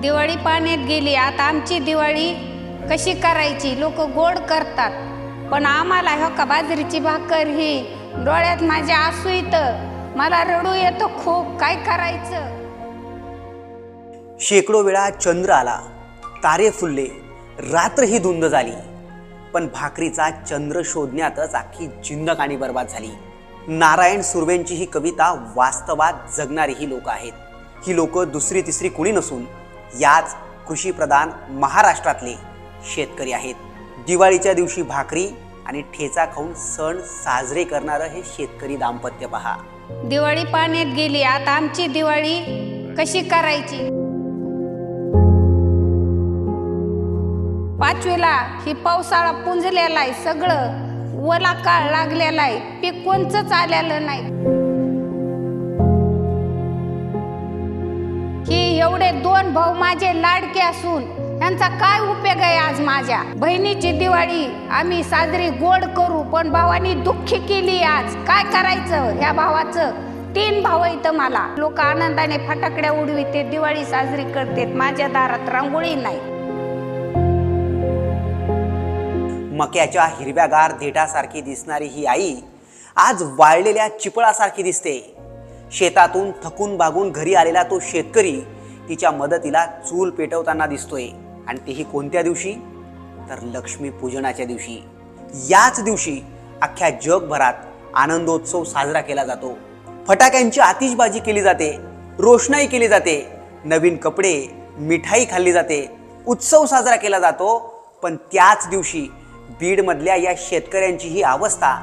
दिवाळी पाण्यात गेली, आता आमची दिवाळी कशी करायची? लोक गोड करतात, पण आम्हाला हो का बाजरीची भाकर ही डोळ्यात माझ्या आसू येतं, मला रडू येतं खूप. काय करायचं? शेकडो वेळा चंद्र आला, तारे फुलले, रात्र ही धुंद झाली, पण भाकरीचा चंद्र शोधण्यातच अख्खी जिंदगानी बर्बाद झाली. नारायण सुर्वेंची ही कविता वास्तवात जगणारी ही लोक आहेत. ही लोक दुसरी तिसरी कुणी नसून याच कृषीप्रधान महाराष्ट्रातले शेतकरी आहेत. दिवाळीच्या दिवशी भाकरी आणि ठेचा खाऊन सण साजरे करणारं हे शेतकरी दाम्पत्य पहा. दिवाळी पाण्यात गेली, आता आमची दिवाळी कशी करायची? पाचवीला ही पावसाळा पुंजलेला आहे, सगळं ओला काळ लागलेला आहे, पीक कोणचंच आलेलं नाही. ही एवढे दोन भाऊ माझे लाडके असून यांचा काय उपयोग आहे? आज माझ्या बहिणीची दिवाळी आम्ही साजरी गोड करू, पण भावानी दुःखी केली. आज काय करायचं? ह्या भावाचं 3 भाऊ आहेत मला. लोक आनंदाने फटाकड्या उडविते, दिवाळी साजरी करतात, माझ्या दारात रांगोळी नाही. मक्याच्या हिरव्यागार देठासारखी दिसणारी ही आई आज वाळलेल्या चिपळासारखी दिसते. शेतातून थकून बागून घरी आलेला तो शेतकरी तिच्या मदतीला चूल पेटवताना दिसतोय, आणि तेही कोणत्या दिवशी? तर लक्ष्मी पूजनाच्या दिवशी. याच दिवशी अख्ख्या जगभरात आनंदोत्सव साजरा केला जातो. फटाक्यांची आतिषबाजी केली जाते, रोषणाई केली जाते, नवीन कपडे, मिठाई खाल्ली जाते, उत्सव साजरा केला जातो. पण त्याच दिवशी बीडमधल्या या शेतकऱ्यांची ही अवस्था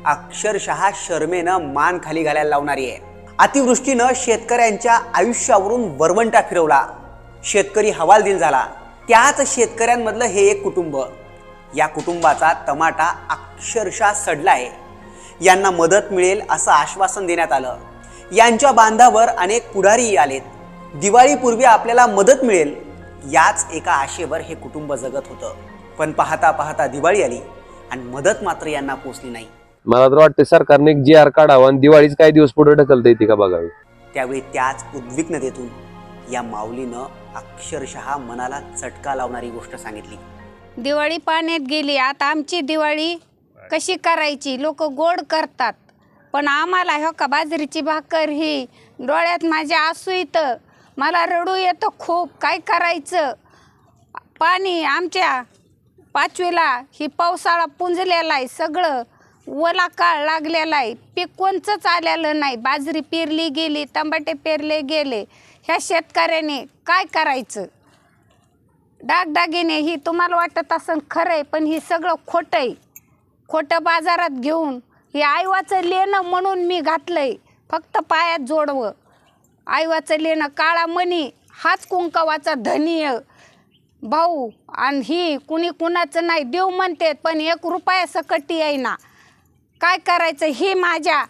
अक्षरशः शर्मेनं मान खाली घालायला लावणारी आहे. अतिवृष्टीनं शेतकऱ्यांच्या आयुष्यावरून वरवंटा फिरवला, शेतकरी हवालदिल झाला. त्याच शेतकऱ्यांमधलं हे एक कुटुंब, या कुटुंबाचा टमाटा अक्षरशः सडला आहे. यांना मदत मिळेल असं आश्वासन देण्यात आलं. यांच्या बांधावर अनेक पुढारीही आलेत. दिवाळीपूर्वी आपल्याला मदत मिळेल याच एका आशेवर हे कुटुंब जगत होतं. पण पाहता पाहता दिवाळी आली आणि मदत मात्र यांना पोचली नाही. मला तर वाटतं सरकारने एक GR काढावा आणि दिवाळीच काही दिवस पुढे ढकलता येते का बघावी. त्यावेळी त्याच उद्विग्नतेतून या माऊलीनं अक्षरशः मनाला चटका लावणारी गोष्ट सांगितली. दिवाळी पाण्यात गेली, आता आमची दिवाळी कशी करायची? लोक गोड करतात, पण आम्हाला हो का बाजरीची भाकर ही डोळ्यात माझ्या आसू येतं, मला रडू येतं खूप. काय करायचं? पाणी आमच्या पाचवीला ही पावसाळा पुंजलेला आहे, सगळं ओला काळ लागलेला आहे, पीक कोणचंच आलेलं नाही. बाजरी पेरली गेली, टमाटे पेरले गेले. ह्या शेतकऱ्याने काय करायचं? डागडागिने ही तुम्हाला वाटत असं खरं आहे, पण ही सगळं खोटं आहे. खोटं बाजारात घेऊन हे आईवाचं लेणं म्हणून मी घातलंय, फक्त पायात जोडवं. आईवाचं लेणं काळा मणी हाच कुंकवाचा धनी भाऊ, आणि ही कुणी कुणाचं नाही. देव म्हणते, पण 1 रुपया सकटी आहे ना. काय करायचं? ही माझ्या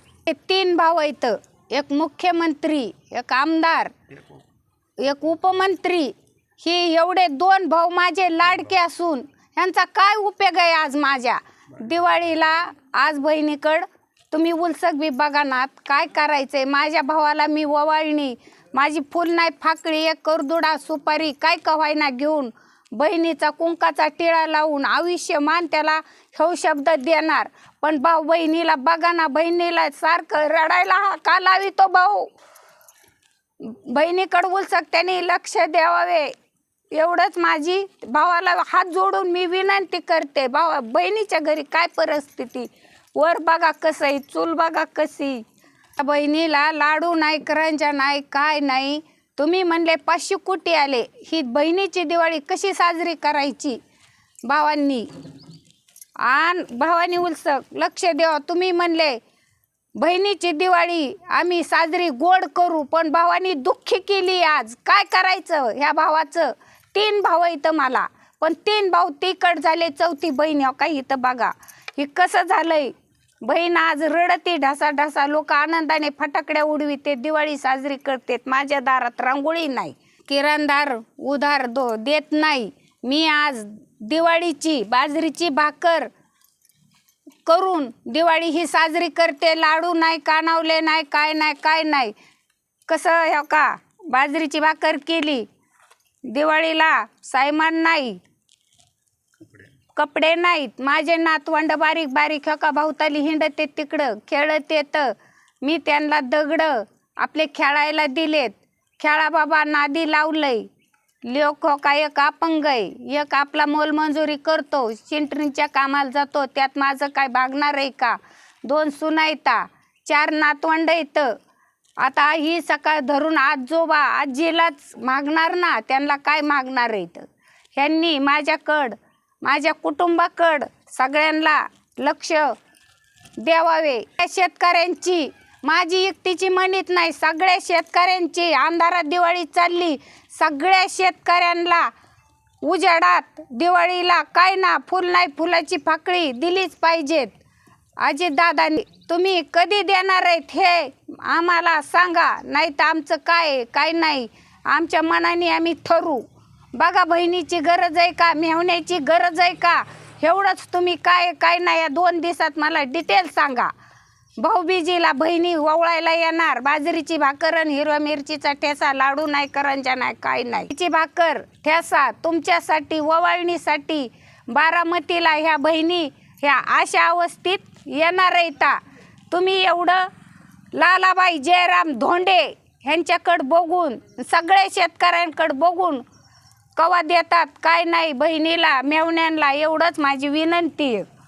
3 भाऊ आहेत, एक मुख्यमंत्री, एक आमदार, एक उपमंत्री. ही एवढे 2 भाऊ माझे लाडके असून यांचा काय उपयोग आहे? आज माझ्या दिवाळीला आज बहिणीकडं तुम्ही उलसक बी बघा ना. काय करायचंय? माझ्या भावाला मी ओवाळणी, माझी फुल नाही फाकळी, एक करदुडा सुपारी काय कव्हायना घेऊन बहिणीचा कुंकाचा टिळा लावून आयुष्यमान त्याला हे शब्द देणार. पण भाऊ बहिणीला बघा ना, बहिणीला सारखं रडायला हा का लावितो भाऊ? बहिणीकडं उलसक त्याने लक्ष द्यावे, एवढंच माझी भावाला हात जोडून मी विनंती करते. बहिणीच्या घरी काय परिस्थिती, वर बघा कसं आहे, चूल बघा कशी. बहिणीला लाडू नाही, करंजा नाही, काय नाही. तुम्ही म्हणले 500 कोटी आले, ही बहिणीची दिवाळी कशी साजरी करायची? भावांनी भावानी उलसक लक्ष द्यावं. तुम्ही म्हणले बहिणीची दिवाळी आम्ही साजरी गोड करू, पण भावानी दुःखी केली. आज काय करायचं? ह्या भावाचं 3 भाऊ आहेत मला, पण 3 भाऊ तिकड झाले, 4थी बहीण काही इथं बघा. हे कसं झालंय? बहीण आज रडते ढासा ढासा. लोक आनंदाने फटाकड्या उडविते, दिवाळी साजरी करतात, माझ्या दारात रांगोळी नाही. किराणदार उधार देत नाही. मी आज दिवाळीची बाजरीची भाकर करून दिवाळी ही साजरी करते. लाडू नाही, कानावले नाही, काय नाही, काय नाही. कसं हो का बाजरीची भाकर केली, दिवाळीला सायमान नाही, कपडे नाहीत. माझे नातवंड बारीक बारीक का भावताली हिंडते तिकडं खेळत येतं. मी त्यांना दगड आपले खेळायला दिलेत. खेळा बाबा नादी लावलंय. लोक का एक अपंग आहे, एक आपला मोलमजुरी करतो, चिंटणीच्या कामाला जातो. त्यात माझं काय भागणार आहे का? 2 सुनायता, 4 नातवंड येतं. आता ही सकाळ धरून आजोबा आजीलाच मागणार ना, त्यांना काय मागणार आहेत? ह्यांनी माझ्या कुटुंबाकडं सगळ्यांना लक्ष द्यावावे. शेतकऱ्यांची माझी एकटीची म्हणत नाही, सगळ्या शेतकऱ्यांची अंधारात दिवाळी चालली. सगळ्या शेतकऱ्यांना उजेडात दिवाळीला काय ना फुल नाही फुलाची फाकळी दिलीच पाहिजेत. अजितदादांनी तुम्ही कधी देणार आहेत हे आम्हाला सांगा, नाही तर आमचं काय नाही आमच्या मनाने आम्ही ठरवू. बघा बहिणीची गरज आहे का, मेहण्याची गरज आहे का, एवढंच तुम्ही काय नाही या 2 दिवसात मला डिटेल सांगा. भाऊबीजीला बहिणी ओवळायला येणार. बाजरीची भाकर आणि हिरव्या मिरचीचा ठेसा, लाडू नाही, करंजा नाही, काय नाही. ची भाकर ठेसा तुमच्यासाठी ओवाळणीसाठी बारामतीला ह्या बहिणी ह्या अशा अवस्थेत येणार आहेत. तुम्ही एवढं लालाबाई जयराम धोंडे ह्यांच्याकडं बघून, सगळ्या शेतकऱ्यांकडं बघून कवा देतात काय नाही बहिणीला मेवण्यांना, एवढंच माझी विनंती आहे.